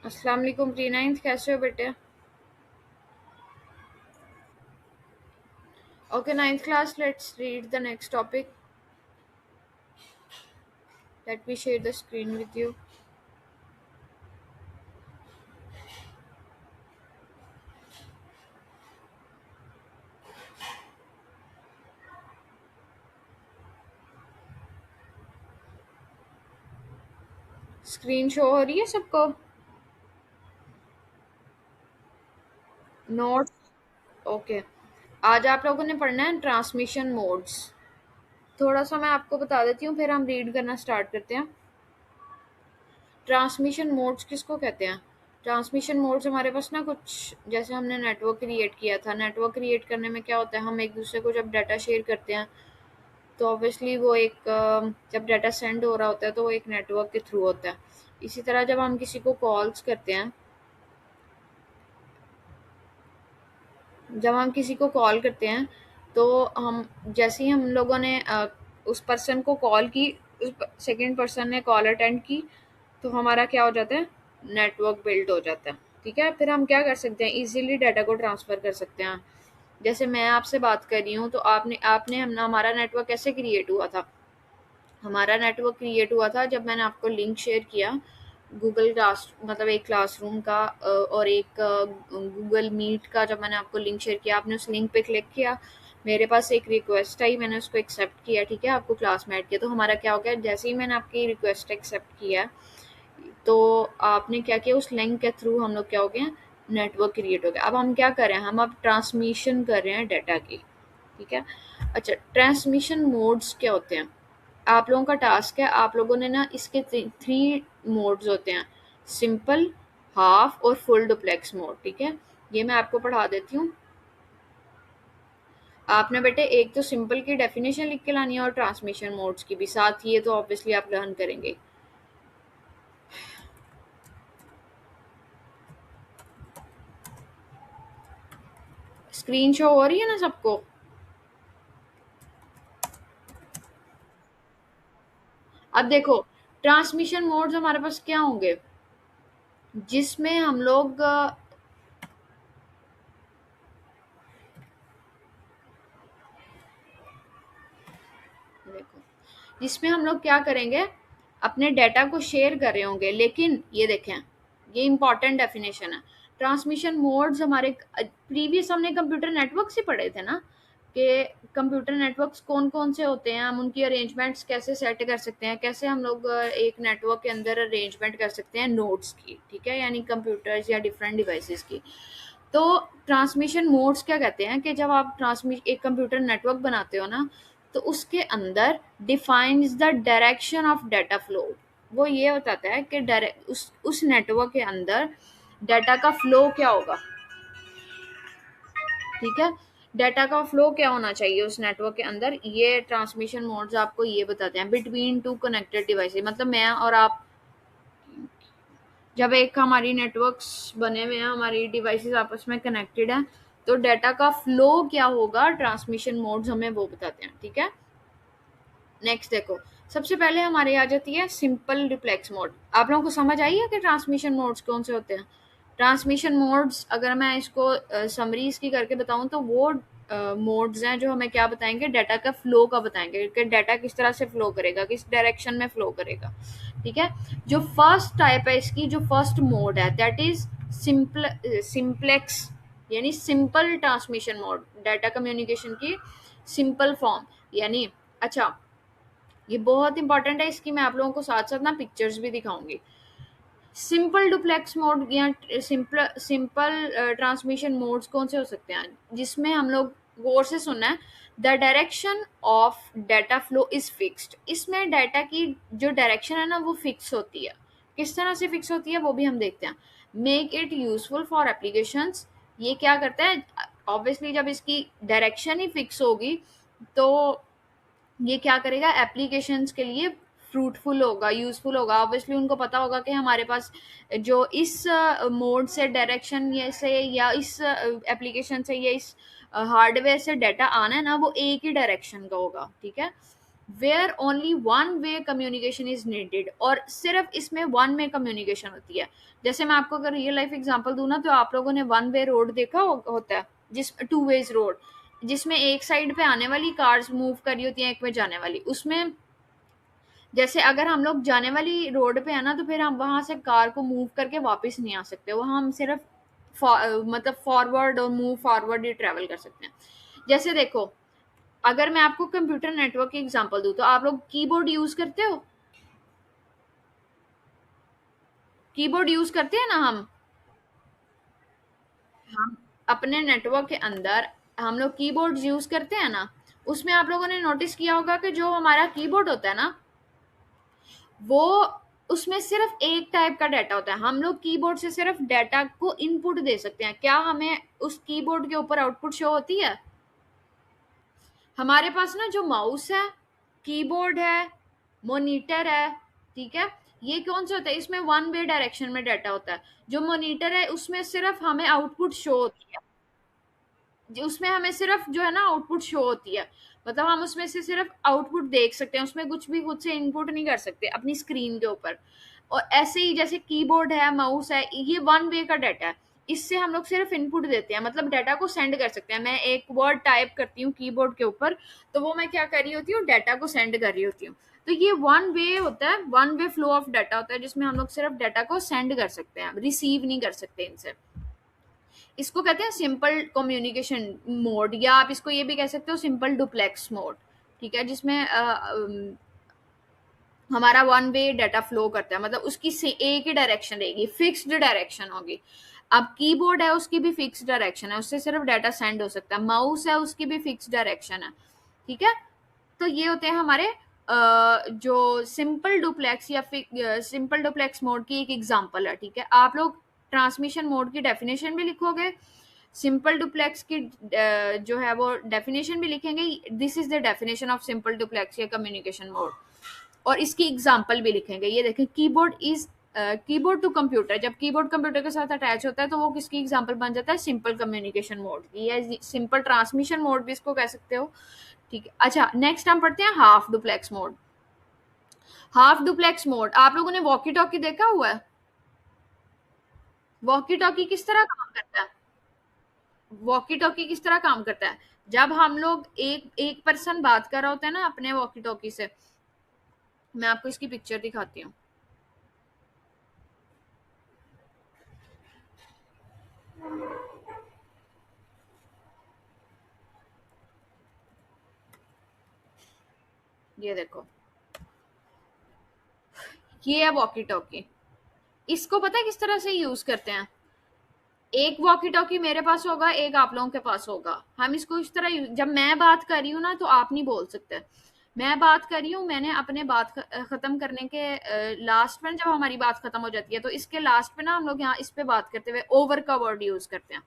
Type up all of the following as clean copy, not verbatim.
अस्सलाम वालेकुम pre ninth, कैसे हो बेटे? Okay ninth class, let's read the next topic. Let me share the screen with you. Screen show हो रही है सबको? नोट्स. ओके. आज आप लोगों ने पढ़ना है ट्रांसमिशन मोड्स. थोड़ा सा मैं आपको बता देती हूँ, फिर हम रीड करना स्टार्ट करते हैं. ट्रांसमिशन मोड्स किसको कहते हैं? ट्रांसमिशन मोड्स हमारे पास ना कुछ जैसे हमने नेटवर्क क्रिएट किया था. नेटवर्क क्रिएट करने में क्या होता है, हम एक दूसरे को जब डाटा शेयर करते हैं तो ऑब्वियसली वो एक जब डाटा सेंड हो रहा होता है तो वो एक नेटवर्क के थ्रू होता है. इसी तरह जब हम किसी को कॉल्स करते हैं, जब हम किसी को कॉल करते हैं तो हम जैसे ही हम लोगों ने उस पर्सन को कॉल की, उस सेकंड पर्सन ने कॉल अटेंड की, तो हमारा क्या हो जाता है, नेटवर्क बिल्ड हो जाता है. ठीक है, फिर हम क्या कर सकते हैं, इजीली डाटा को ट्रांसफ़र कर सकते हैं. जैसे मैं आपसे बात कर रही हूँ तो आपने आपने हम हमारा नेटवर्क कैसे क्रिएट हुआ था? हमारा नेटवर्क क्रिएट हुआ था जब मैंने आपको लिंक शेयर किया गूगल क्लास, मतलब एक क्लासरूम का और एक गूगल मीट का. जब मैंने आपको लिंक शेयर किया, आपने उस लिंक पे क्लिक किया, मेरे पास एक रिक्वेस्ट आई, मैंने उसको एक्सेप्ट किया. ठीक है, आपको क्लास में ऐड किया, तो हमारा क्या हो गया, जैसे ही मैंने आपकी रिक्वेस्ट एक्सेप्ट किया तो आपने क्या किया, उस लिंक के थ्रू हम लोग क्या हो गए, नेटवर्क क्रिएट हो गया. अब हम क्या कर रहे हैं, हम अब ट्रांसमिशन कर रहे हैं डाटा की. ठीक है. अच्छा, ट्रांसमिशन मोड्स क्या होते हैं? आप लोगों का टास्क है, आप लोगों ने ना इसके थ्री मोड्स होते हैं, सिंपल, हाफ और फुल डुप्लेक्स मोड. ठीक है, ये मैं आपको पढ़ा देती हूँ. आपने बेटे एक तो सिंपल की डेफिनेशन लिख के लानी है और ट्रांसमिशन मोड्स की भी साथ ही, ये तो ऑब्वियसली आप लर्न करेंगे. स्क्रीन शो हो रही है ना सबको? अब देखो, ट्रांसमिशन मोड्स हमारे पास क्या होंगे, जिसमें हम लोग देखो, जिसमें हम लोग क्या करेंगे, अपने डेटा को शेयर कर रहे होंगे. लेकिन ये देखें, ये इंपॉर्टेंट डेफिनेशन है. ट्रांसमिशन मोड्स हमारे प्रीवियस हमने कंप्यूटर नेटवर्क से पढ़े थे ना, कि कंप्यूटर नेटवर्क्स कौन कौन से होते हैं, हम उनकी अरेंजमेंट्स कैसे सेट कर सकते हैं, कैसे हम लोग एक नेटवर्क के अंदर अरेंजमेंट कर सकते हैं नोड्स की. ठीक है, यानी कंप्यूटर्स या डिफरेंट डिवाइसेस की. तो ट्रांसमिशन मोड्स क्या कहते हैं कि जब आप ट्रांसमिट एक कंप्यूटर नेटवर्क बनाते हो ना, तो उसके अंदर defines the direction of data flow. वो ये बताता है कि उस नेटवर्क के अंदर डाटा का फ्लो क्या होगा. ठीक है, डाटा का फ्लो क्या होना चाहिए उस नेटवर्क के अंदर, ये ट्रांसमिशन मोड्स आपको ये बताते हैं. बिटवीन टू कनेक्टेड डिवाइसेस, मतलब मैं और आप, जब एक हमारी नेटवर्क्स बने हुए हैं, हमारी डिवाइसेस आपस में कनेक्टेड है, तो डाटा का फ्लो क्या होगा, ट्रांसमिशन मोड्स हमें वो बताते हैं. ठीक है, नेक्स्ट देखो, सबसे पहले हमारे आ जाती है सिंपल रिफ्लेक्स मोड. आप लोगों को समझ आई है कि ट्रांसमिशन मोड्स कौन से होते हैं? ट्रांसमिशन मोड्स अगर मैं इसको समरी इसकी करके बताऊं तो वो मोड्स हैं जो हमें क्या बताएंगे, डाटा का फ्लो का बताएंगे कि डाटा किस तरह से फ्लो करेगा, किस डायरेक्शन में फ्लो करेगा. ठीक है, जो फर्स्ट टाइप है इसकी, जो फर्स्ट मोड है, दैट इज सिंप्लेक्स, यानी simple transmission mode, data communication की सिंपल फॉर्म. यानी अच्छा, ये बहुत इंपॉर्टेंट है, इसकी मैं आप लोगों को साथ साथ ना पिक्चर्स भी दिखाऊंगी. सिंपल डुप्लेक्स मोड या सिंपल सिंपल ट्रांसमिशन मोड्स कौन से हो सकते हैं, जिसमें हम लोग गौर से सुनना है, the direction of data flow is fixed. इसमें डाटा की जो डायरेक्शन है ना वो फिक्स होती है. किस तरह से फिक्स होती है वो भी हम देखते हैं. Make it useful for applications, ये क्या करता है, ऑब्वियसली जब इसकी डायरेक्शन ही फिक्स होगी तो ये क्या करेगा, एप्लीकेशंस के लिए फ्रूटफुल होगा, यूजफुल होगा. ऑब्वियसली उनको पता होगा कि हमारे पास जो इस मोड से डायरेक्शन ये से या इस एप्लीकेशन से या इस हार्डवेयर से डाटा आना है ना, वो एक ही डायरेक्शन का होगा. ठीक है, where only one way communication is needed, और सिर्फ इसमें वन वे कम्युनिकेशन होती है। जैसे मैं आपको अगर रियल लाइफ एग्जांपल दूं ना, तो आप लोगों ने वन वे रोड देखा होता है, जिस टू वेज रोड, जिसमें एक साइड पे आने वाली कार्स मूव कर रही होती हैं, एक में जाने वाली। उसमें जैसे अगर हम लोग जाने वाली रोड पे है ना, तो फिर हम वहां से कार को मूव करके वापस नहीं आ सकते, वहां हम सिर्फ मतलब फॉरवर्ड और मूव फॉरवर्ड ही ट्रेवल कर सकते हैं। जैसे देखो, अगर मैं आपको कंप्यूटर नेटवर्क की एग्जांपल दूं, तो आप लोग कीबोर्ड यूज करते हो, कीबोर्ड यूज करते हैं ना हम अपने नेटवर्क के अंदर हम लोग कीबोर्ड यूज करते हैं ना। उसमें आप लोगों ने नोटिस किया होगा कि जो हमारा कीबोर्ड होता है ना, वो उसमें सिर्फ एक टाइप का डाटा होता है। हम लोग कीबोर्ड से सिर्फ डाटा को इनपुट दे सकते हैं। क्या हमें उस कीबोर्ड के ऊपर आउटपुट शो होती है? हमारे पास ना जो माउस है, कीबोर्ड है, मॉनिटर है, ठीक है, ये कौन सा होता है? इसमें वन वे डायरेक्शन में डाटा होता है। जो मॉनिटर है उसमें सिर्फ हमें आउटपुट शो होती है, उसमें हमें सिर्फ जो है ना आउटपुट शो होती है, मतलब हम उसमें से सिर्फ आउटपुट देख सकते हैं, उसमें कुछ भी खुद से इनपुट नहीं कर सकते अपनी स्क्रीन के ऊपर। और ऐसे ही जैसे कीबोर्ड है, माउस है, ये वन वे का डाटा है, इससे हम लोग सिर्फ इनपुट देते हैं, मतलब डाटा को सेंड कर सकते हैं। मैं एक वर्ड टाइप करती हूँ कीबोर्ड के ऊपर, तो वो मैं क्या कर रही होती हूँ, डाटा को सेंड कर रही होती हूँ। तो ये वन वे होता है, one way flow of data होता है, जिसमें हम लोग सिर्फ डाटा को सेंड कर सकते हैं, रिसीव नहीं कर सकते इनसे। इसको कहते हैं सिंपल कम्युनिकेशन मोड, या आप इसको ये भी कह सकते हो सिंपल डुप्लेक्स मोड, ठीक है, जिसमें हमारा वन वे डाटा फ्लो करता है, मतलब उसकी से एक ही डायरेक्शन रहेगी, फिक्स्ड डायरेक्शन होगी। अब कीबोर्ड है उसकी भी फिक्स डायरेक्शन है, उससे सिर्फ डाटा सेंड हो सकता है। माउस है उसकी भी फिक्स डायरेक्शन है, ठीक है। तो ये होते हैं हमारे जो सिंपल डुप्लेक्स या सिंपल डुप्लेक्स मोड की एक एग्जांपल है, ठीक है। आप लोग ट्रांसमिशन मोड की डेफिनेशन भी लिखोगे, सिंपल डुप्लेक्स की जो है वो डेफिनेशन भी लिखेंगे, this is the definition of simple duplex या कम्युनिकेशन मोड, और इसकी एग्जांपल भी लिखेंगे। ये देखें, keyboard is keyboard to computer, जब कीबोर्ड कंप्यूटर के साथ अटैच होता है तो वो किसकी एग्जांपल बन जाता है? सिंपल कम्युनिकेशन मोड की, या सिंपल ट्रांसमिशन मोड भी इसको कह सकते हो, ठीक है। अच्छा, नेक्स्ट हम पढ़ते हैं half duplex mode. Half duplex mode, आप लोगों ने वॉकी टॉकी देखा हुआ है? वॉकी टॉकी किस तरह काम करता है? वॉकी टॉकी किस तरह काम करता है? जब हम लोग एक एक पर्सन बात कर रहा होता है ना अपने वॉकी टॉकी से, मैं आपको इसकी पिक्चर दिखाती हूँ। ये देखो, ये है वॉकी टॉकी। इसको पता है किस तरह से यूज करते हैं? एक वॉकी टॉकी मेरे पास होगा, एक आप लोगों के पास होगा। हम इसको इस तरह जब मैं बात कर रही हूँ ना, तो आप नहीं बोल सकते। मैं बात कर रही हूँ, मैंने अपने बात खत्म करने के लास्ट में, जब हमारी बात खत्म हो जाती है, तो इसके लास्ट पे ना हम लोग यहाँ इस पे बात करते हुए ओवर का वर्ड यूज करते हैं।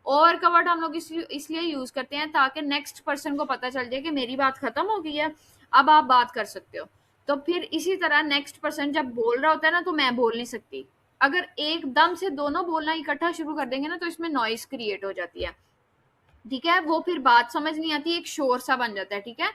ओवर का वर्ड हम लोग इसलिए यूज करते हैं ताकि नेक्स्ट पर्सन को पता चल जाए कि मेरी बात खत्म हो गई है, अब आप बात कर सकते हो। तो फिर इसी तरह नेक्स्ट पर्सन जब बोल रहा होता है ना, तो मैं बोल नहीं सकती। अगर एकदम से दोनों बोलना इकट्ठा शुरू कर देंगे ना, तो इसमें नॉइस क्रिएट हो जाती है, ठीक है, वो फिर बात समझ नहीं आती, एक शोर सा बन जाता है, ठीक है।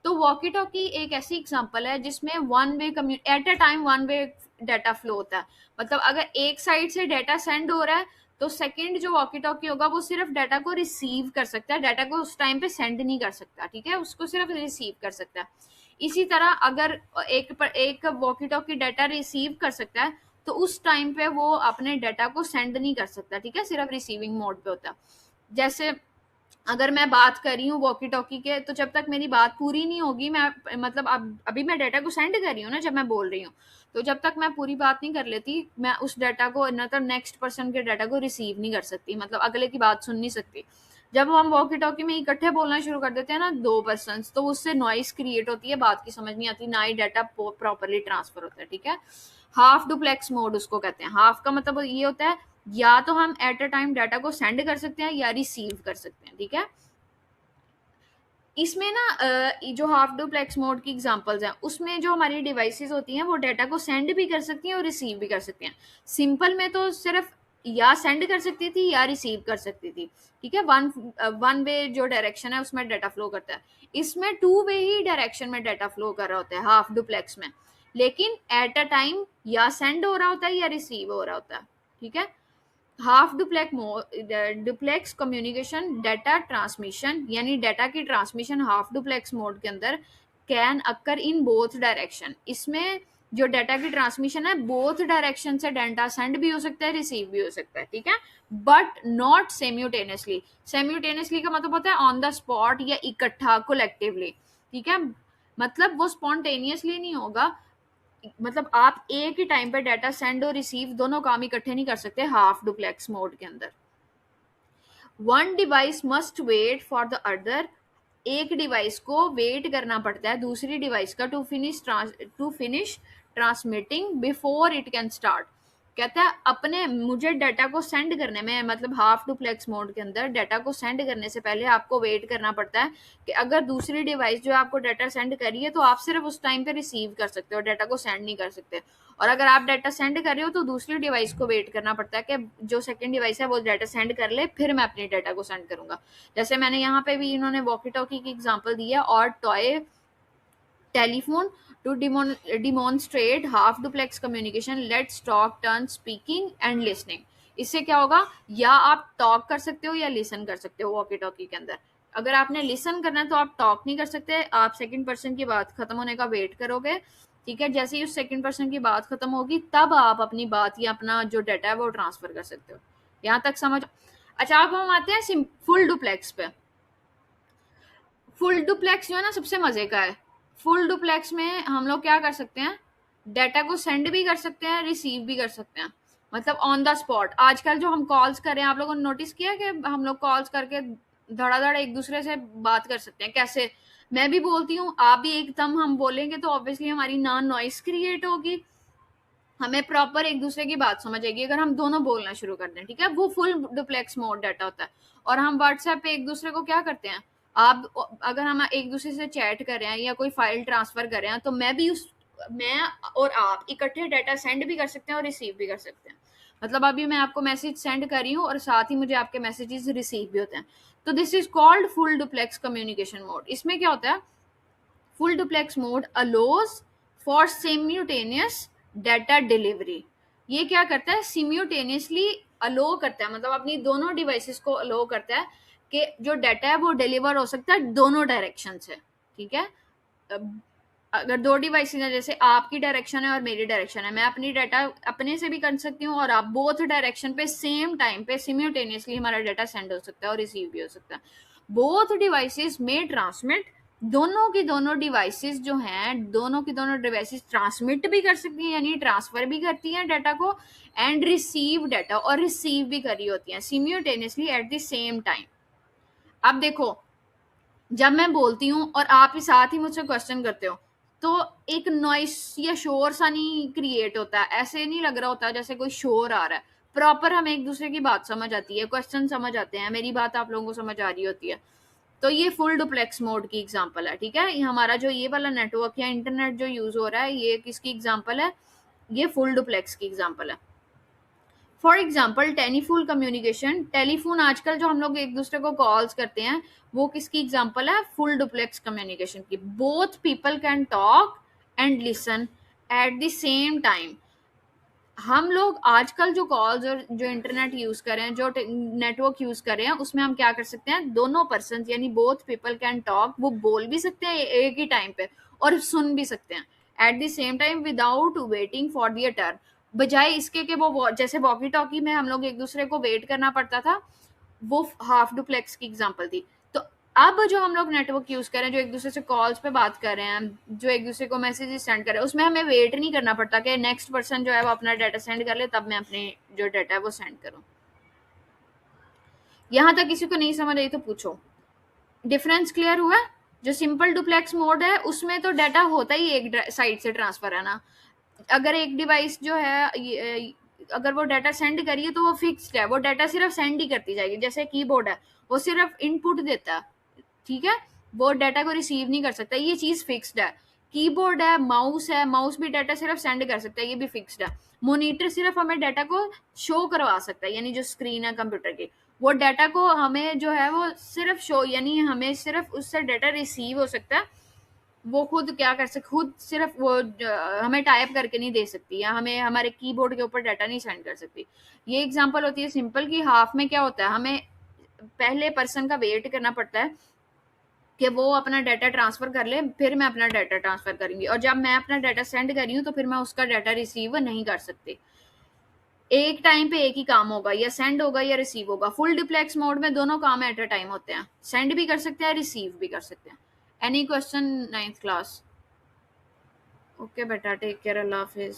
तो वॉकी टॉकी एक ऐसी एग्जांपल है जिसमें one way at a time one way data flow होता है। मतलब अगर एक साइड से डाटा सेंड हो रहा है, तो सेकंड जो वॉकी टॉकी होगा वो सिर्फ डाटा को रिसीव कर सकता है, डाटा को उस टाइम पे सेंड नहीं कर सकता, ठीक है, उसको सिर्फ रिसीव कर सकता है। इसी तरह अगर एक वॉकी टॉकी डाटा रिसीव कर सकता है, तो उस टाइम पे वो अपने डाटा को सेंड नहीं कर सकता, ठीक है, सिर्फ रिसीविंग मोड पे होता है। जैसे अगर मैं बात कर रही हूँ वॉकी टॉकी के, तो जब तक मेरी बात पूरी नहीं होगी, मैं मतलब अब अभी मैं डाटा को सेंड कर रही हूँ ना, जब मैं बोल रही हूँ, तो जब तक मैं पूरी बात नहीं कर लेती, मैं उस डाटा को मतलब नेक्स्ट पर्सन के डाटा को रिसीव नहीं कर सकती, मतलब अगले की बात सुन नहीं सकती। जब हम वॉकी टॉकी में इकट्ठे बोलना शुरू कर देते हैं ना, दो पर्सन, तो उससे नॉइस क्रिएट होती है, बात की समझ नहीं आती, ना ही डाटा प्रॉपरली ट्रांसफर होता है, ठीक है। हाफ डुप्लेक्स मोड उसको कहते हैं। हाफ का मतलब ये होता है, या तो हम एट अ टाइम डाटा को सेंड कर सकते हैं या रिसीव कर सकते हैं, ठीक है। इसमें ना जो हाफ डुप्लेक्स मोड की एग्जांपल्स हैं, उसमें जो हमारी डिवाइसेस होती हैं वो डाटा को सेंड भी कर सकती हैं और रिसीव भी कर सकती हैं। सिंपल में तो सिर्फ या सेंड कर सकती थी या रिसीव कर सकती थी, ठीक है। वन वन वे जो डायरेक्शन है उसमें डाटा फ्लो करता है, इसमें टू वे ही डायरेक्शन में डाटा फ्लो कर रहा होता है हाफ डुप्लेक्स में, लेकिन एट अ टाइम या सेंड हो रहा होता है या रिसीव हो रहा होता है, ठीक है। Half duplex communication data transmission, यानी डाटा की ट्रांसमिशन हाफ डुप्लेक्स मोड के अंदर can occur in both direction, इसमें जो डाटा की ट्रांसमिशन है बोथ डायरेक्शन से डाटा सेंड भी हो सकता है, रिसीव भी हो सकता है, ठीक है, बट नॉट सेम्यूटेनियसली। सेम्यूटेनियसली का मतलब होता है ऑन द स्पॉट या इकट्ठा, कोलेक्टिवली, ठीक है। मतलब वो स्पॉन्टेनियसली नहीं होगा, मतलब आप एक ही टाइम पे डाटा सेंड और रिसीव दोनों काम इकट्ठे नहीं कर सकते हाफ डुप्लेक्स मोड के अंदर। One device must wait for the other, एक डिवाइस को वेट करना पड़ता है दूसरी डिवाइस का to finish transmitting before it can start. कहता है अपने मुझे डाटा को सेंड करने में, मतलब हाफ डुप्लेक्स मोड के अंदर डाटा को सेंड करने से पहले आपको वेट करना पड़ता है कि अगर दूसरी डिवाइस जो आपको डाटा सेंड कर रही है तो आप सिर्फ उस टाइम पे रिसीव कर सकते हो, डाटा को सेंड नहीं कर सकते। और अगर आप डाटा सेंड कर रहे हो तो दूसरी डिवाइस को वेट करना पड़ता है कि जो सेकंड डिवाइस है वो डाटा सेंड कर ले, फिर मैं अपने डाटा को सेंड करूंगा। जैसे मैंने यहाँ पे भी इन्होंने वॉकी टॉकी की एग्जांपल दी है, और toy telephone to demonstrate half duplex communication, let's talk turn speaking and listening. इससे क्या होगा, या आप टॉक कर सकते हो या लिसन कर सकते हो वॉकी टॉकी के अंदर। अगर आपने लिसन करना है तो आप टॉक नहीं कर सकते, आप सेकंड पर्सन की बात खत्म होने का वेट करोगे, ठीक है। जैसे ही उस सेकंड पर्सन की बात खत्म होगी तब आप अपनी बात या अपना जो डाटा है वो ट्रांसफर कर सकते हो। यहाँ तक समझ। अच्छा, अब हम आते हैं फुल डुप्लेक्स पे। फुल डुप्लेक्स जो है ना सबसे मजे का है। फुल डुप्लेक्स में हम लोग क्या कर सकते हैं, डाटा को सेंड भी कर सकते हैं, रिसीव भी कर सकते हैं, मतलब ऑन द स्पॉट। आजकल जो हम कॉल्स कर रहे हैं, आप लोगों ने नोटिस किया कि हम लोग कॉल्स करके धड़ाधड़ एक दूसरे से बात कर सकते हैं। कैसे, मैं भी बोलती हूँ, आप भी एकदम हम बोलेंगे तो ऑब्वियसली हमारी ना नॉइस क्रिएट होगी, हमें प्रॉपर एक दूसरे की बात समझ आएगी अगर हम दोनों बोलना शुरू कर दें, ठीक है। वो फुल डुप्लेक्स मोड डाटा होता है। और हम व्हाट्सएप पे एक दूसरे को क्या करते हैं, आप अगर हम एक दूसरे से चैट कर रहे हैं या कोई फाइल ट्रांसफर कर रहे हैं तो मैं और आप इकट्ठे डाटा सेंड भी कर सकते हैं और रिसीव भी कर सकते हैं। मतलब अभी मैं आपको मैसेज सेंड कर रही हूँ और साथ ही मुझे आपके मैसेजेस रिसीव भी होते हैं। तो this is called full duplex communication mode. इसमें क्या होता है, full duplex mode allows for simultaneous data delivery। ये क्या करता है, simultaneously allow करता है, मतलब अपनी दोनों डिवाइसेस को allow करता है कि जो डाटा है वो डिलीवर हो सकता है दोनों डायरेक्शन से, ठीक है। अगर दो डिवाइसेस हैं, जैसे आपकी डायरेक्शन है और मेरी डायरेक्शन है, मैं अपनी डाटा अपने से भी कर सकती हूँ और आप बोथ डायरेक्शन पे सेम टाइम पे सिम्यूटेनियसली हमारा डाटा सेंड हो सकता है और रिसीव भी हो सकता है। बोथ डिवाइसेस में ट्रांसमिट, दोनों की दोनों डिवाइसेस जो हैं, दोनों की दोनों डिवाइसेस ट्रांसमिट भी कर सकती हैं, यानी ट्रांसफर भी करती हैं डाटा को, एंड रिसीव डाटा, और रिसीव भी कर रही होती हैं सिम्यूटेनियसली एट द सेम टाइम। अब देखो, जब मैं बोलती हूँ और आप ही साथ ही मुझसे क्वेश्चन करते हो तो एक नॉइस या शोर सा नहीं क्रिएट होता है, ऐसे नहीं लग रहा होता जैसे कोई शोर आ रहा है। प्रॉपर हमें एक दूसरे की बात समझ आती है, क्वेश्चन समझ आते हैं, मेरी बात आप लोगों को समझ आ रही होती है। तो ये फुल डुप्लेक्स मोड की एग्जांपल है, ठीक है। ये हमारा जो ये वाला नेटवर्क या इंटरनेट जो यूज हो रहा है, ये किसकी एग्जांपल है, ये फुल डुप्लेक्स की एग्जांपल है। For example telephone communication, telephone आजकल जो हम लोग एक दूसरे को कॉल्स करते हैं वो किसकी एग्जाम्पल है, फुल डुप्लेक्स कम्युनिकेशन की। Both people can talk and listen eight the same time. हम लोग आजकल जो कॉल्स और जो इंटरनेट यूज कर रहे हैं, जो नेटवर्क यूज कर रहे हैं, उसमें हम क्या कर सकते हैं, दोनों पर्सन यानी बोथ पीपल कैन टॉक, वो बोल भी सकते हैं एक ही टाइम पे और सुन भी सकते हैं at the same time without waiting for their turn. बजाय इसके कि वो जैसे वॉकी टॉकी में हम लोग एक दूसरे को वेट करना पड़ता था, वो हाफ डुप्लेक्स की एग्जांपल थी। तो अब जो हम लोग नेटवर्क यूज कर रहे हैं, जो एक दूसरे से कॉल्स पे बात कर रहे हैं, जो एक दूसरे को मैसेजेस सेंड कर रहे हैं, उसमें हमें वेट नहीं करना पड़ता कि नेक्स्ट पर्सन जो है वो अपना डाटा सेंड कर ले तब मैं अपने जो डाटा है वो सेंड करूं। यहाँ तक किसी को नहीं समझ आई तो पूछो। डिफरेंस क्लियर हुआ? जो सिंपल डुप्लेक्स मोड है उसमें तो डाटा होता ही एक साइड से ट्रांसफर है ना। अगर एक डिवाइस जो है अगर वो डाटा सेंड करिए तो वो फिक्स्ड है, वो डाटा सिर्फ सेंड ही करती जाएगी। जैसे कीबोर्ड है, वो सिर्फ इनपुट देता है, ठीक है, वो डाटा को रिसीव नहीं कर सकता, ये चीज फिक्स्ड है। कीबोर्ड है, माउस भी डाटा सिर्फ सेंड कर सकता है, ये भी फिक्स्ड है। मॉनिटर सिर्फ हमें डाटा को शो करवा सकता है, यानी जो स्क्रीन है कंप्यूटर की, वो डाटा को हमें जो है वो सिर्फ शो, यानी हमें सिर्फ उससे डाटा रिसीव हो सकता है, वो खुद क्या कर सकते, खुद सिर्फ वो हमें टाइप करके नहीं दे सकती, या हमें हमारे कीबोर्ड के ऊपर डाटा नहीं सेंड कर सकती। ये एग्जांपल होती है सिंपल की हाफ में क्या होता है, हमें पहले पर्सन का वेट करना पड़ता है कि वो अपना डाटा ट्रांसफर कर ले, फिर मैं अपना डाटा ट्रांसफर करूंगी, और जब मैं अपना डाटा सेंड कर रही हूँ तो फिर मैं उसका डाटा रिसीव नहीं कर सकती। एक टाइम पे एक ही काम होगा, या सेंड होगा या रिसीव होगा। फुल डिप्लेक्स मोड में दोनों काम एट अ टाइम होते हैं, सेंड भी कर सकते हैं, रिसीव भी कर सकते हैं। Any question 9th class? Okay बेटा, टेक केयर, अल्लाह हाफिज।